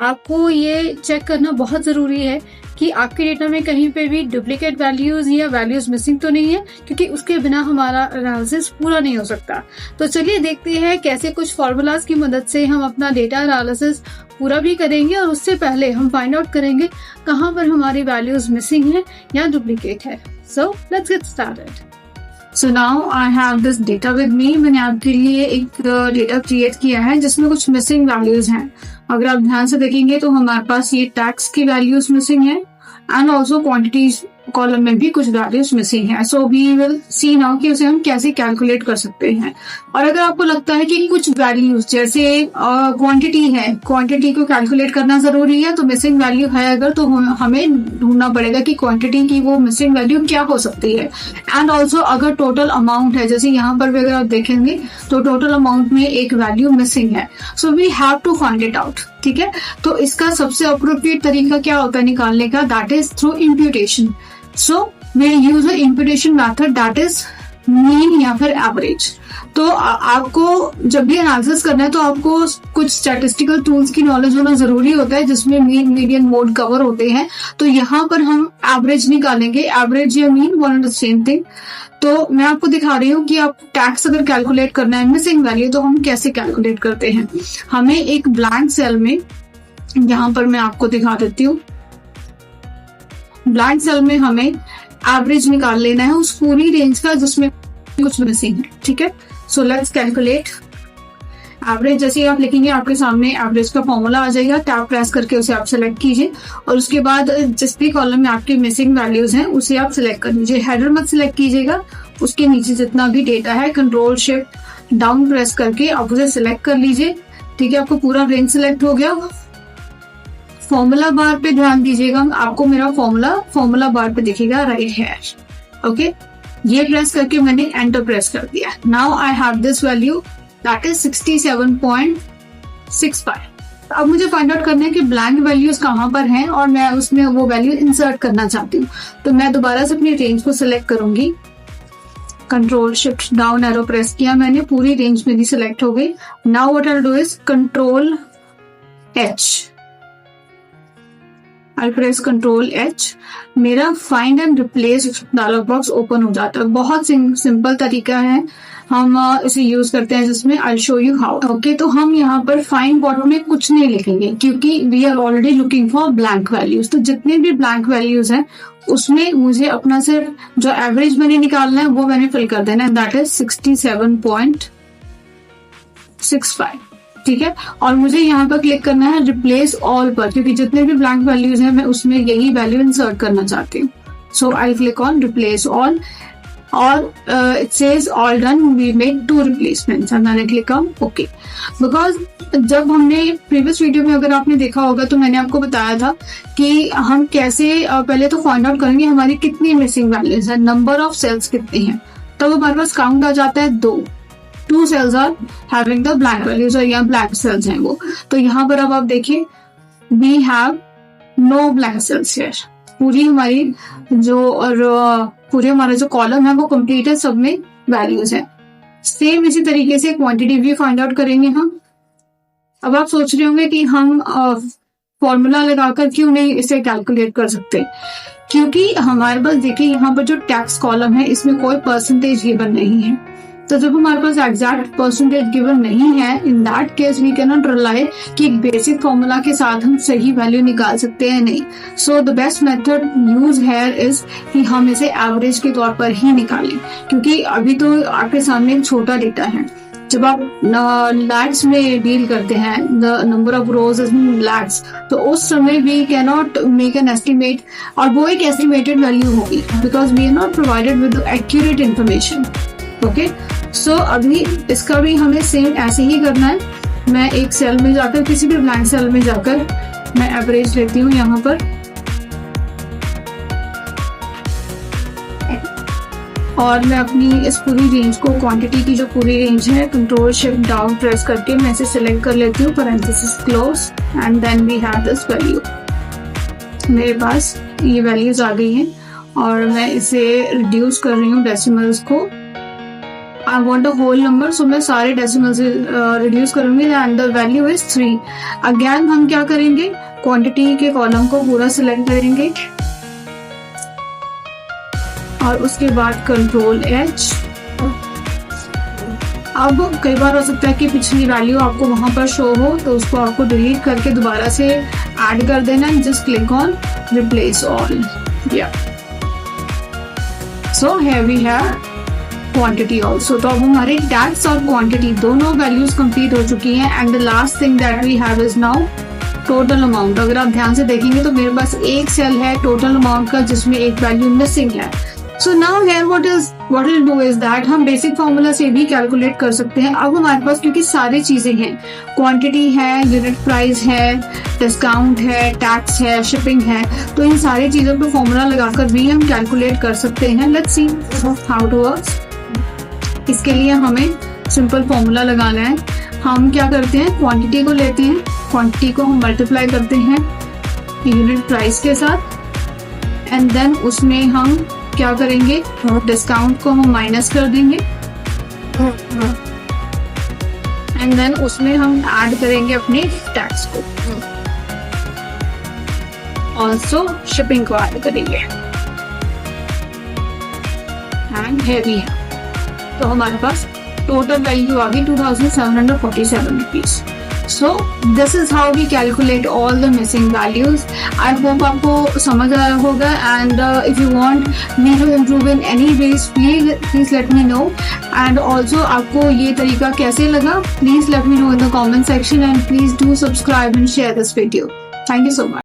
आपको ये चेक करना बहुत ज़रूरी है कि आपके डेटा में कहीं पे भी डुप्लीकेट वैल्यूज़ या वैल्यूज़ मिसिंग तो नहीं है, क्योंकि उसके बिना हमारा एनालिसिस पूरा नहीं हो सकता। तो चलिए देखते हैं कैसे कुछ फार्मूलाज की मदद से हम अपना डेटा एनालिसिस पूरा भी करेंगे, और उससे पहले हम फाइंड आउट करेंगे कहाँ पर हमारी वैल्यूज़ मिसिंग है या डुप्लीकेट है। So let's get started. So now I have this data with me. मैंने आपके लिए एक डेटा क्रिएट किया है जिसमें कुछ मिसिंग वैल्यूज हैं। अगर आप ध्यान से देखेंगे तो हमारे पास ये टैक्स की वैल्यूज मिसिंग है एंड ऑल्सो क्वांटिटीज कॉलम में भी कुछ वैल्यूज मिसिंग है। So we will see now कि उसे हम कैसे कैलकुलेट कर सकते हैं। और अगर आपको लगता है कि कुछ वैल्यूज जैसे क्वांटिटी है, क्वांटिटी को कैलकुलेट करना जरूरी है, तो मिसिंग वैल्यू है अगर, तो हमें ढूंढना पड़ेगा कि क्वांटिटी की वो मिसिंग वैल्यू क्या हो सकती है। एंड ऑल्सो अगर टोटल अमाउंट है, जैसे यहाँ पर भी अगर आप देखेंगे तो टोटल अमाउंट में एक वैल्यू मिसिंग है। So we have to find it out. ठीक है, तो इसका सबसे अप्रोप्रिएट तरीका क्या होता है निकालने का? That is through imputation. So we use a imputation method, that is mean या फिर एवरेज। तो आपको जब भी एनालिसिस करना है तो आपको कुछ स्टैटिस्टिकल टूल्स की नॉलेज होना जरूरी होता है, जिसमें मीन, मीडियन, मोड कवर होते हैं। तो यहाँ पर हम एवरेज निकालेंगे। एवरेज या mean one and the same thing. तो मैं आपको दिखा रही हूँ कि आप टैक्स अगर कैलकुलेट करना है मिसिंग वैल्यू, तो हम कैसे कैलकुलेट करते हैं। हमें एक ब्लैंक सेल में, यहाँ पर मैं आपको दिखा देती हूँ, ब्लैंक सेल में हमें एवरेज निकाल लेना है उस पूरी रेंज का जिसमें कुछ मिसिंग है। ठीक है, सो लेट्स कैलकुलेट एवरेज। जैसे आप लिखेंगे आपके सामने एवरेज का फॉर्मूला आ जाएगा। टैब प्रेस करके उसे आप सिलेक्ट कीजिए और उसके बाद जिस भी कॉलम में आपके मिसिंग वैल्यूज हैं उसे आप सिलेक्ट कर लीजिए। हेडर मत सिलेक्ट कीजिएगा, उसके नीचे जितना भी डेटा है कंट्रोल शिफ्ट डाउन प्रेस करके आप उसे सिलेक्ट कर लीजिए। ठीक है, आपको पूरा रेंज सिलेक्ट हो गया। फॉर्मूला बार पे ध्यान दीजिएगा, आपको मेरा फॉर्मूला बार पे दिखेगा राइट हैश। ओके, ये प्रेस करके मैंने एंटर प्रेस कर दिया। Now I have this value that is 67.65। अब मुझे फाइंड आउट करना है कि ब्लैंक वैल्यूज कहाँ पर हैं और मैं उसमें वो वैल्यू इंसर्ट करना चाहती हूँ। तो मैं दोबारा से अपनी रेंज को सिलेक्ट करूंगी। Control shift down arrow press किया मैंने, पूरी रेंज मेरी सिलेक्ट हो गई। Now what I do is control H. I press control H, मेरा find and replace dialog box open हो जाता है। बहुत सिंपल तरीका है, हम इसे यूज करते हैं जिसमें I show you how. Okay, तो हम यहाँ पर फाइंड बॉटम में कुछ नहीं लिखेंगे क्योंकि we are already looking for blank values. तो जितने भी ब्लैंक वैल्यूज हैं उसमें मुझे अपना सिर्फ जो एवरेज मैंने निकालना है वो मैंने फिल कर देना है, दैट इज 67.65। ठीक है, और मुझे यहाँ पर क्लिक करना है रिप्लेस ऑल पर, क्योंकि जितने भी ब्लैंक वैल्यूज हैं मैं उसमें यही वैल्यू इंसर्ट करना चाहती हूँ। So I click on replace all और it says all done, we made 2 replacements and मैंने क्लिक ऑन ओके। बिकॉज जब हमने प्रीवियस वीडियो में अगर आपने देखा होगा तो मैंने आपको बताया था कि हम कैसे पहले तो फाइंड आउट करेंगे हमारी कितनी मिसिंग वैल्यूज है, नंबर ऑफ सेल्स कितनी है। तब हमारे पास काउंट आ जाता है 2 cells are having the blank values, और यहाँ ब्लैंक सेल्स हैं वो। तो यहाँ पर अब आप देखिए we have no blank cells here. पूरी हमारी पूरे हमारा जो कॉलम है वो कंप्लीट है, सब में वैल्यूज है। सेम इसी तरीके से क्वांटिटी भी फाइंड आउट करेंगे हम। अब आप सोच रहे होंगे कि हम फॉर्मूला लगाकर क्यों नहीं इसे कैलकुलेट कर सकते, क्योंकि हमारे पास देखिए यहाँ पर जो टैक्स कॉलम है इसमें कोई परसेंटेज गिवन नहीं है। तो जब हमारे पास एग्जैक्ट परसेंटेज गिवन नहीं है, in that case we can not rely कि एक बेसिक फॉर्मूला के साथ हम सही वैल्यू निकाल सकते हैं, नहीं। So the best method use here is कि हम इसे एवरेज के तौर पर ही निकालें, क्योंकि अभी तो आपके सामने एक छोटा डेटा है। जब आप लैक्स में डील करते हैं, the number of rows is in lakhs, तो उस समय we can not make an estimate, और वो एक एस्टिमेटेड वैल्यू होगी because we are not provided with accurate information. Okay, so अभी इसका भी हमें सेम ऐसे ही करना है। मैं एक सेल में जाकर, किसी भी ब्लैंक सेल में जाकर मैं एवरेज लेती हूँ यहाँ पर, और मैं अपनी इस पूरी रेंज को, क्वांटिटी की जो पूरी रेंज है, कंट्रोल शिफ्ट डाउन प्रेस करके मैं इसे सिलेक्ट कर लेती हूँ, parenthesis close, and then we have this value. मेरे पास ये वैल्यूज आ गई हैं और मैं इसे रिड्यूस कर रही हूँ डेसिमल्स को, I want a whole number, so मैं सारे डेसिमल से रिड्यूस करूंगी and the value is 3। Again हम क्या करेंगे, क्वांटिटी के कॉलम को पूरा सिलेक्ट करेंगे और उसके बाद कंट्रोल H। अब कई बार हो सकता है कि पिछली वैल्यू आपको वहां पर शो हो, तो उसको आपको डिलीट करके दोबारा से ऐड कर देना and just click on replace all. So here we have quantity also. तो अब हमारे टैक्स और क्वांटिटी दोनों वैल्यूज कंप्लीट हो चुकी हैं and the last thing that we have is now total amount. अगर आप ध्यान से देखेंगे तो मेरे पास एक सेल है टोटल अमाउंट का जिसमें एक वैल्यू मिसिंग है। So now here what will do is that हम बेसिक फॉर्मूला से भी कैलकुलेट कर सकते हैं। अब हमारे पास क्योंकि सारी चीजें हैं, क्वांटिटी है, यूनिट प्राइस है, डिस्काउंट है, टैक्स है, शिपिंग है, तो इन सारी चीजों पे फॉर्मूला लगाकर भी हम कैलकुलेट कर सकते हैं। Let's see how to work. इसके लिए हमें सिंपल फॉर्मूला लगाना है। हम क्या करते हैं, क्वांटिटी को लेते हैं, क्वांटिटी को हम मल्टीप्लाई करते हैं यूनिट प्राइस के साथ एंड देन उसमें हम क्या करेंगे, डिस्काउंट को हम माइनस कर देंगे एंड देन उसमें हम ऐड करेंगे अपने टैक्स को, ऑल्सो शिपिंग को ऐड करेंगे एंड हियर वी हैव। तो हमारे पास टोटल वैल्यू आ गई 2747 rupees. So this is how we calculate all the missing values. I hope आपको समझ आया होगा and if you want me to improve in any ways please let me know and also आपको ये तरीका कैसे लगा please let me know in the comment section and please do subscribe and share this video. Thank you so much.